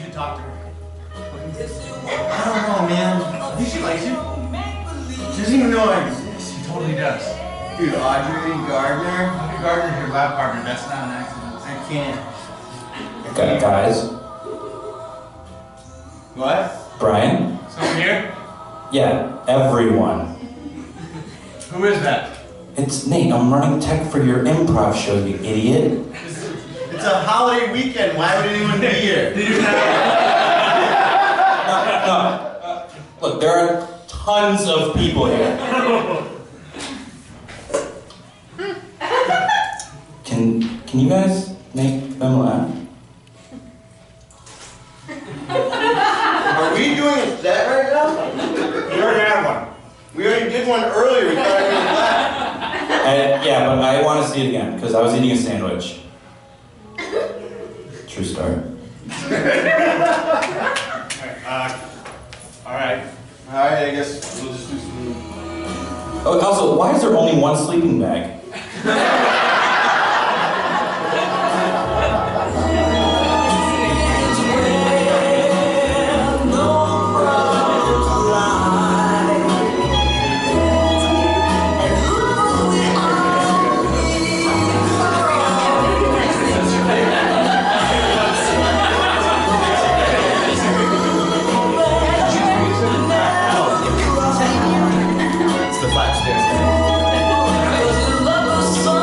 you talk to her? I don't know, man. I think she likes you. She doesn't even know I exist. She totally does. Dude, Audrey Gardner? Audrey Gardner's your lab partner. That's not an accident. I can't. Okay, guys. What? Brian? Someone here? Yeah, everyone. Who is that? It's Nate. I'm running tech for your improv show, you idiot. It's a holiday weekend. Why would anyone be here? Did you have... No. Look, there are tons of people here. Can you guys make them laugh? Are we doing a set right now? We already had one. We already did one earlier. We thought I was laugh. Yeah, but I want to see it again, because I was eating a sandwich. True story. Alright. Alright, I guess we'll just do some... Oh, also, why is there only one sleeping bag?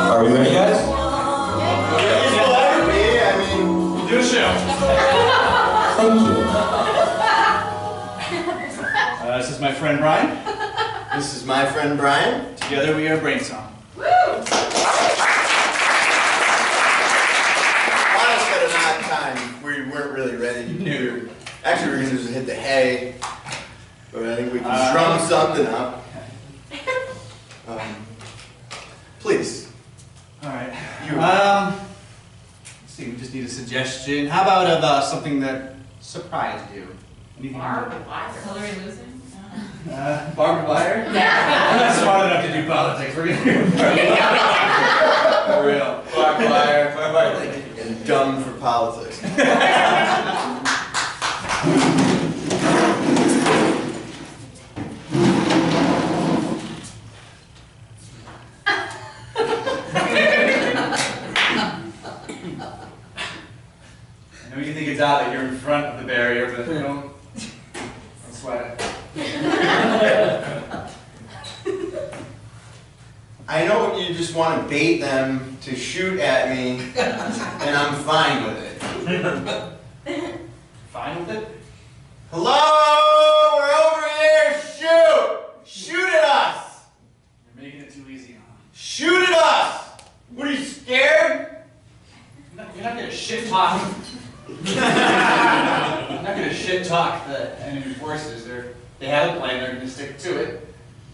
Are we ready, guys? Do a show. Thank you. This is my friend Brian. This is my friend Brian. Together we are Brainsong. Honest at an odd time. We weren't really ready. No. Actually, we were going to just hit the hay. But I think we can drum something up. Please. Alright. You. Let's see, we just need a suggestion. How about of something that surprised you? Anything? Barbed wire. Hillary losing? Barbed wire? Yeah. I'm not smart enough to do politics. We're gonna do for real. Barbed wire. And dumb for politics. I know you think it's odd that you're in front of the barrier, but don't sweat it. I know you just want to bait them to shoot at me, and I'm fine with it. Fine with it? Hello? We're over here! Shoot! Shoot at us! You're making it too easy, huh? Shoot at us! What, are you scared? You're not gonna shit talk. You're not gonna shit talk the enemy forces. They have a plan, they're gonna stick to it.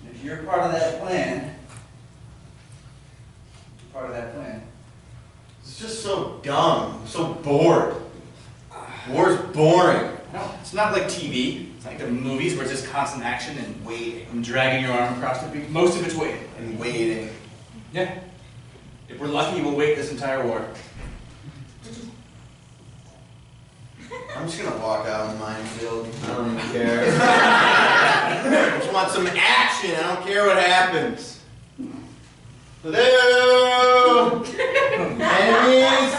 And if you're part of that plan, It's just so dumb. I'm so bored. War's boring. No, it's not like TV. It's like the movies where it's just constant action and waiting. I'm dragging your arm across the beach. Most of it's waiting. And waiting. Yeah. If we're lucky, we'll wait this entire war. I'm just gonna walk out in the minefield. I don't even care. I just want some action. I don't care what happens. Hello? Enemies?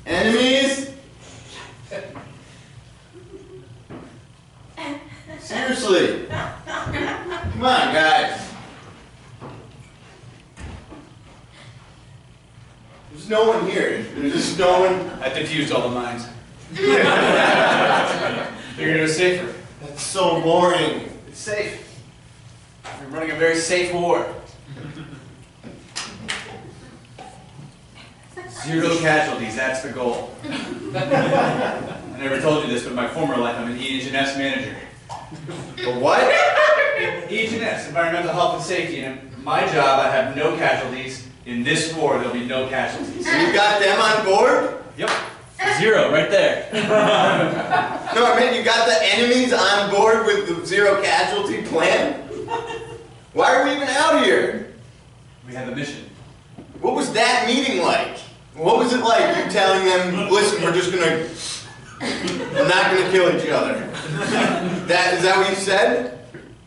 Enemies? Seriously. Come on, guys. There's no one here. There's just no one. I diffused all the mines. Figured it was safer. That's so boring. It's safe. We're running a very safe war. 0 casualties, that's the goal. I never told you this, but in my former life, I'm an EH&S manager. But what? EH&S, Environmental Health and Safety, and in my job, I have no casualties. In this war, there'll be no casualties. So you got them on board? Yep. 0, right there. No, I mean you got the enemies on board with the 0 casualty plan? Why are we even out here? We have a mission. What was that meeting like? What was it like, you telling them, listen, we're not gonna kill each other? Is that what you said?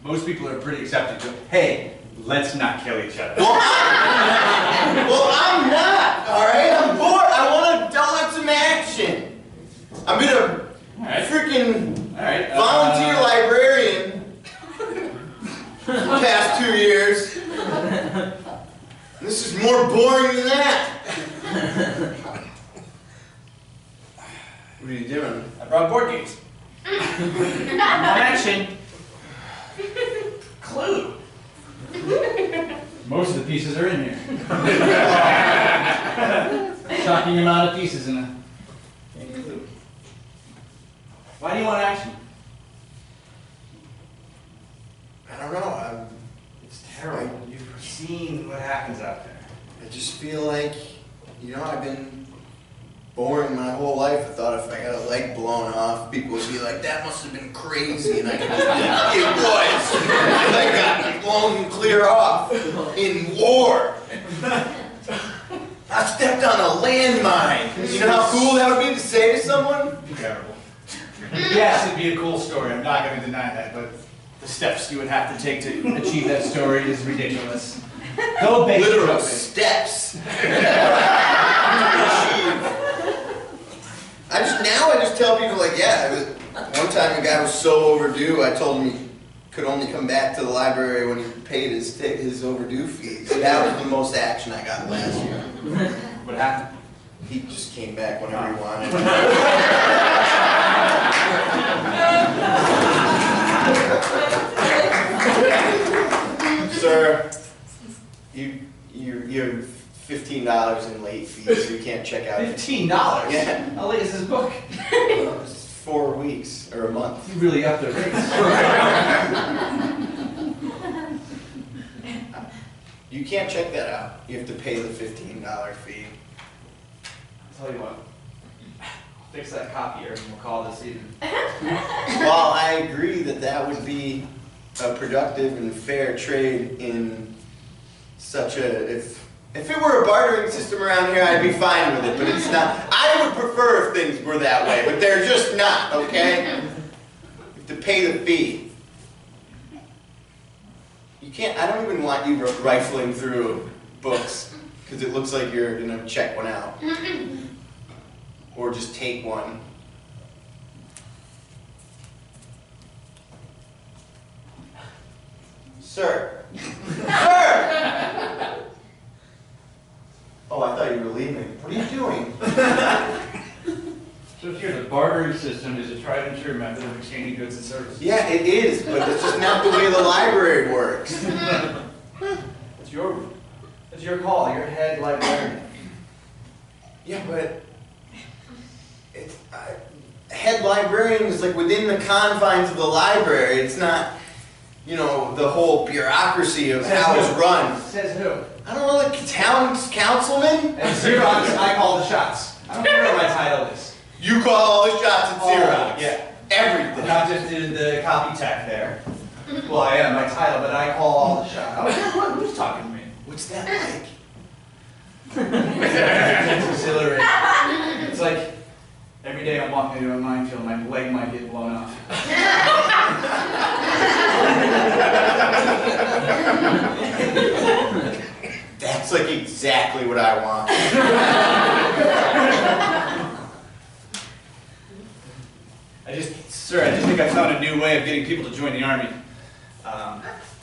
Most people are pretty accepting of, hey, let's not kill each other. Well, I'm not, all right? I'm bored. I want to want some action. I've been a freaking volunteer librarian for the past 2 years. This is more boring than that. What are you doing? I brought board games. Action. Clue. Most of the pieces are in here. Shocking amount of pieces in a Clue. Why do you want action? I don't know. It's terrible. You've seen what happens out there. I just feel like, I've been boring my whole life. I thought if I got a leg blown off, people would be like, that must have been crazy. And I could just be, it was. I got blown clear off in war. I stepped on a landmine. You know how cool that would be to say to someone? Terrible. Yes, it'd be a cool story. I'm not going to deny that, but the steps you would have to take to achieve that story is ridiculous. Go base Literal steps. I just tell people like, one time a guy was so overdue, I told him he could only come back to the library when he paid his overdue fees. That was the most action I got last year. What happened? He just came back whenever he wanted. Sir, you're $15 in late fees, so you can't check out. $15? Yeah. How late is this book? 4 weeks or a month. You really upped the rates. You can't check that out. You have to pay the $15 fee. I'll tell you what. Fix that copier and we'll call this even. While I agree that would be a productive and fair trade in such a, if it were a bartering system around here, I'd be fine with it, but it's not. I would prefer if things were that way, but they're just not, okay? You have to pay the fee. You can't, I don't even want you rifling through books, because it looks like you're going to check one out. Or just take one. Sir! Sir! Oh, I thought you were leaving. What are you doing? So here, the bartering system is a tried and true method of exchanging goods and services. Yeah, it is, but that's just not the way the library works. It's your call. You're head librarian. Yeah, but head librarian is like within the confines of the library. It's not, the whole bureaucracy of how it's run. Says who? I don't know, like town councilman? At Xerox, I call the shots. I don't care what my title is. You call all the shots at Xerox. Yeah. Everything. Not just the copy tech there. Well, I am my title, but I call all the shots. I don't care who's talking to me. What's that like? It's exhilarating. It's like every day I'm walking into a minefield, my leg might get blown off. That's like exactly what I want. Sir, I just think I found a new way of getting people to join the Army.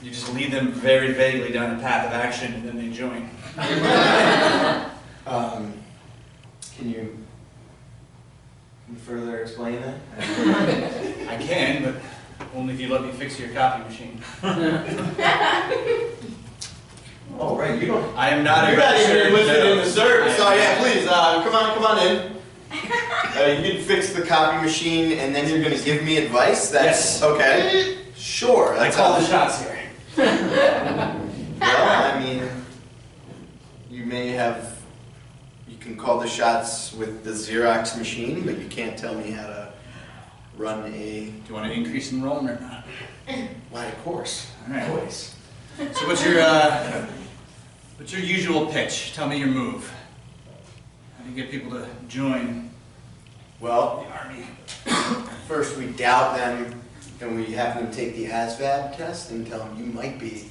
You just lead them very vaguely down a path of action, and then they join. Can you further explain that? I can, but only if you let me fix your copy machine. Oh, right, you don't. I am not You're not even registered, enlisted in the service. I Oh am yeah, not. please, come on in. You can fix the copy machine, and then you're going to give me advice. That's Yes. okay. Sure. I That's call how- the shots here. Well, I mean, you can call the shots with the Xerox machine, but you can't tell me how to run a. Do you want to increase enrollment or not? Why, of course. All right. Always. So what's your usual pitch? Tell me your move. How do you get people to join Well, the army? first we doubt them and we have them take the ASVAB test and tell them you might be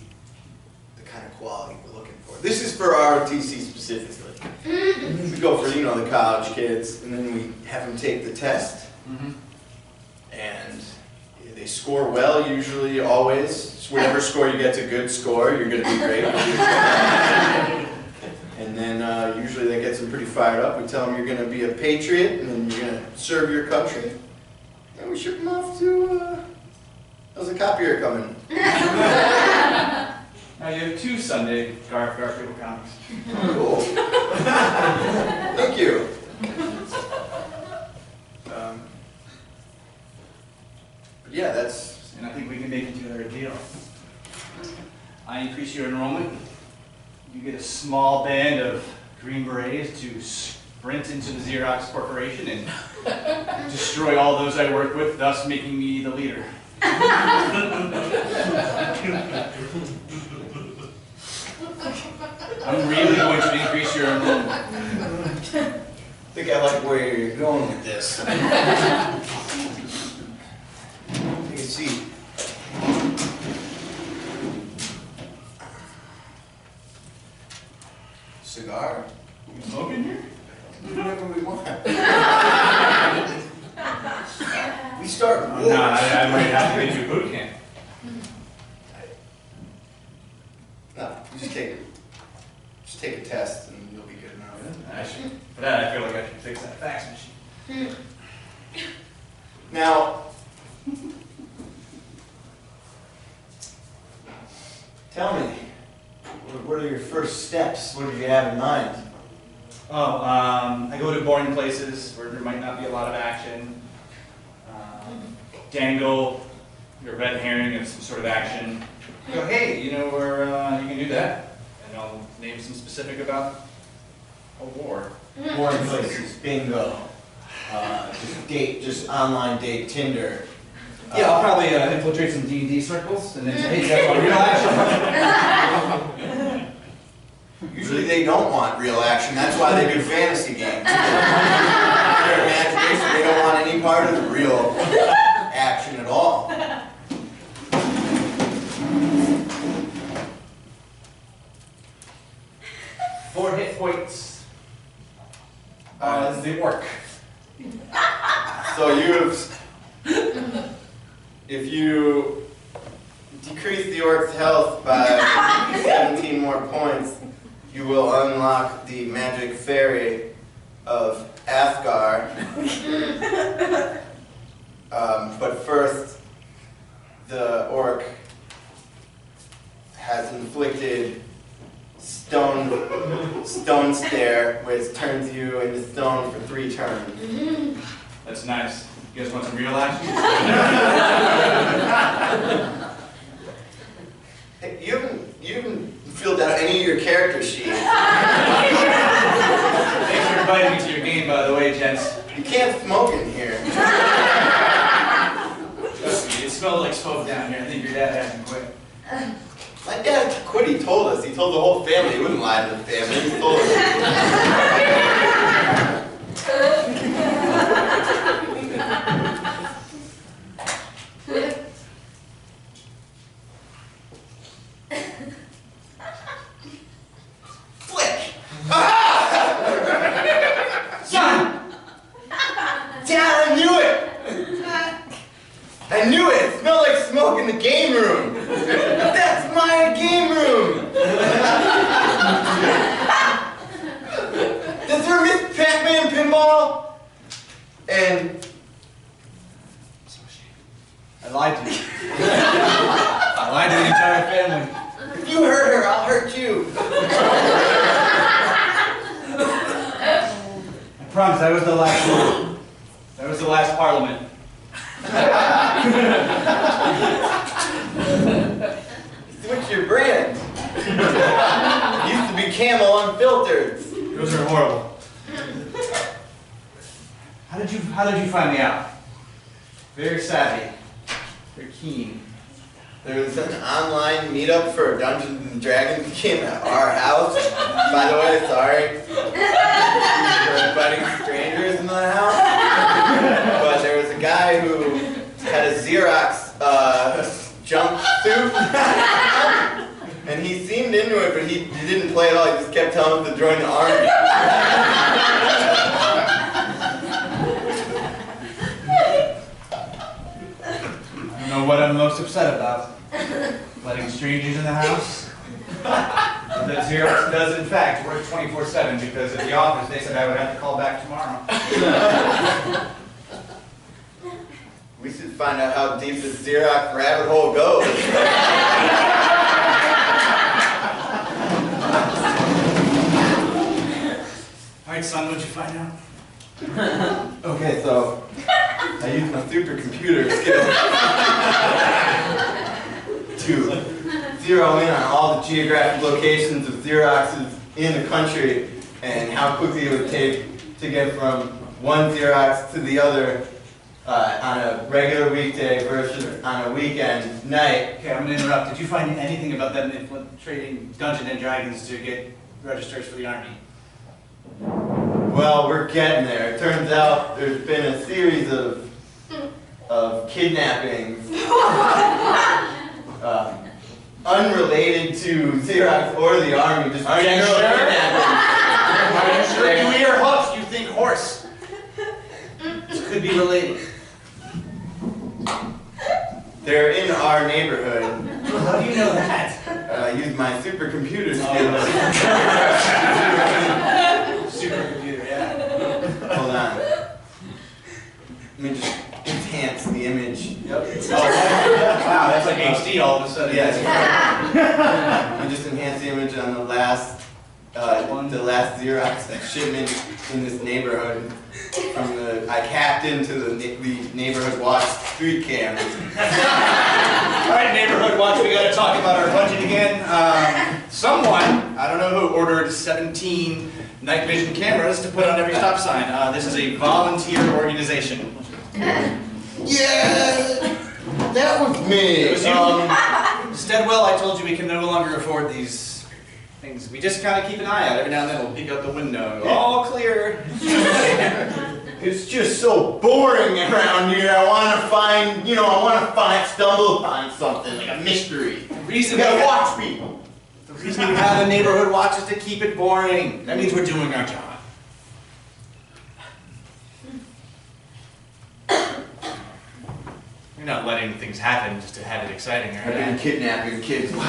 the kind of quality we're looking for. This is for ROTC specifically. We go for, you know, the college kids, and then we have them take the test. And they score well, usually, always. Whatever score you get's a good score, you're going to be great. And then usually that gets them pretty fired up. We tell them you're going to be a patriot, and then you're going to serve your country. And we ship them off to, how's a copier coming? Now you have 2 Sunday Garfield comics. Cool. Thank you. But yeah, that's... And I think we can make it together a deal. I increase your enrollment. You get a small band of Green Berets to sprint into the Xerox Corporation and destroy all those I work with, thus making me the leader. I'm really going to increase your enrollment. I think I like where you're going with this. Take a seat. Cigar? You smoking here? Whatever we want. We start with No, I might have to get you boot camp. No, you just take a test and you'll be good enough. For that, I feel like I should fix that fax machine. Now, tell me, what are your first steps? What did you have in mind? Oh, I go to boring places where there might not be a lot of action. Dangle your red herring of some sort of action. Go, hey, you know where you can do that? And I'll name some specific about a war. Boring places, bingo. Just online date, Tinder. Yeah, I'll probably infiltrate some D&D circles and then say, hey, that's real action. Usually they don't want real action, that's why they do fantasy games. Their imagination, they don't want any part of the real action at all. 4 hit points. Is the orc. So if you decrease the orc's health by 17 more points, you will unlock the magic fairy of Athgar. But first, the orc has inflicted stone stare, which turns you into stone for 3 turns. That's nice. You guys want some real action? Hey, you haven't filled out any of your character sheets. Thanks for inviting me to your game, by the way, gents. You can't smoke in here. Trust me, it smells like smoke down here. I think your dad hasn't quit. My dad quit, he told us. He told the whole family. He wouldn't lie to the family. He told us. Flick! Son! Dad, I knew it! I knew it! It smelled like smoke in the game room! That's my game room! Does there miss Pac-Man pinball? And I lied to you. I lied to the entire family. if you hurt her, I'll hurt you. I promise, that was the last one. That was the last parliament. Switch your brand. Used to be Camel Unfiltered. Those are horrible. How did you find me out? Very savvy. Very keen. There was an online meetup for a Dungeons and Dragons game at our house. By the way, sorry. letting strangers into the house. But there was a guy who had a Xerox jumpsuit. And he seemed into it, but he didn't play at all. He just kept telling us to join the army. I don't know what I'm most upset about. Letting strangers in the house. The Xerox does, in fact, work 24/7 because at the office they said I would have to call back tomorrow. We should find out how deep this Xerox rabbit hole goes. All right, son, what'd you find out? Okay, so I used my supercomputer skills to zero in on all the geographic locations of Xeroxes in the country and how quickly it would take to get from one Xerox to the other on a regular weekday versus on a weekend night. Okay, I'm gonna interrupt. Did you find anything about them trading Dungeons and Dragons to get registers for the army? Well, we're getting there. It turns out there's been a series of kidnappings unrelated to Xerox or the army, just Are you general sure? kidnappings. Are you sure? You hear hoofs, you think horse. This could be related. They're in our neighborhood. How do you know that? I use my supercomputer skills. Supercomputer, yeah. Hold on. Let me just enhance the image. Yep. Oh, wow, that's like HD all of a sudden. Yes. Let me just enhance the image on the last Xerox shipment in this neighborhood. I hacked into the neighborhood watch street cameras. All right, neighborhood watch, we got to talk about our budget again. Someone, I don't know who, ordered 17 night vision cameras to put on every stop sign. This is a volunteer organization. Yeah, that was me. It was you. Steadwell, I told you we can no longer afford these things. We just kind of keep an eye out. Every now and then we'll peek out the window. All clear. It's just so boring around here. I want to stumble upon something like a mystery. The reason We gotta we watch people. The reason we have a neighborhood watch is to keep it boring. That means we're doing our job. You're not letting things happen just to have it exciting, I've right? been kidnapping kids. I've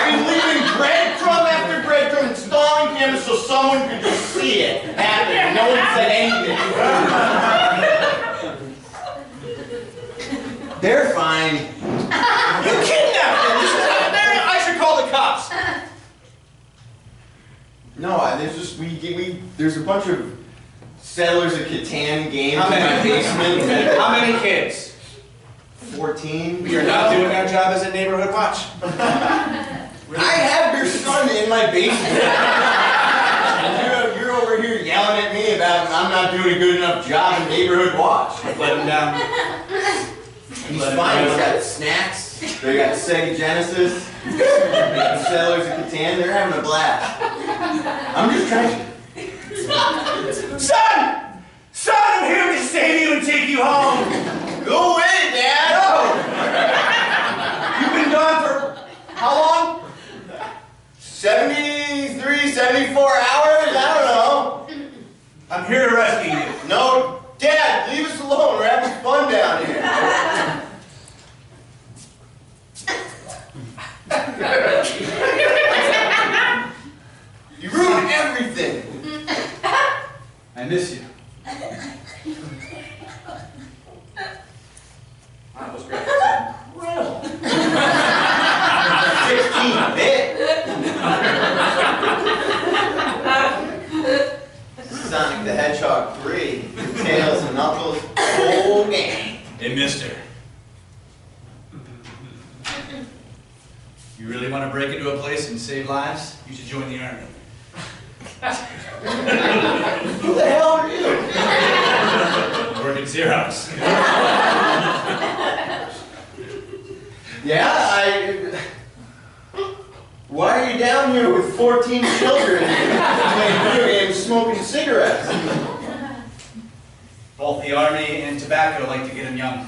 been leaving breadcrumb after breadcrumb, installing cameras so someone could just see it happen. And no one said anything. They're fine. You kidnapped them! This is unfair! I should call the cops! No, there's a bunch of Settlers of Catan games How in my many? basement. How many kids? 14. We are not doing our job as a neighborhood watch. I have your son in my basement. You're over here yelling at me about I'm not doing a good enough job in neighborhood watch. Let him down. He's fine. He's got snacks. They got Sega Genesis. They got Settlers of Catan. They're having a blast. I'm just trying to... Son! Son, I'm here to save you and take you home! Go away, Dad! No! You've been gone for how long? 73, 74 hours? I don't know. I'm here to rescue you. No, Dad, leave us alone. We're having fun down here. You ruined everything. I miss you. That was great. Incredible. 16-bit. Sonic the Hedgehog 3. Tails and Knuckles. Whole game. Hey, mister. You really want to break into a place and save lives? You should join the army. Who the hell are you? Work at Xerox. Yeah, Why are you down here with 14 children playing video games, smoking cigarettes? Both the army and tobacco like to get him young.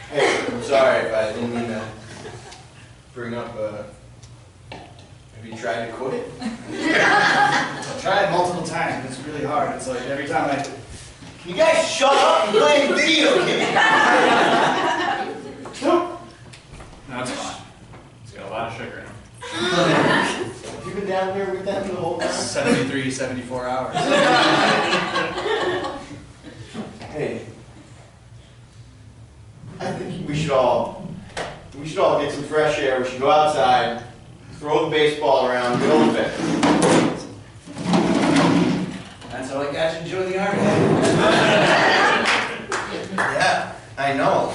Hey, I'm sorry if I didn't mean to bring up, have you tried to quit? I've tried multiple times, but it's really hard. It's like every time I... You guys shut up and play video games! No, it's fine. It's got a lot of sugar in it. Have you been down here with them the whole time? 73, 74 hours. Hey, I think we should all get some fresh air. We should go outside, throw the baseball around, get on the bed. That's how I got you to join the army. Yeah, I know.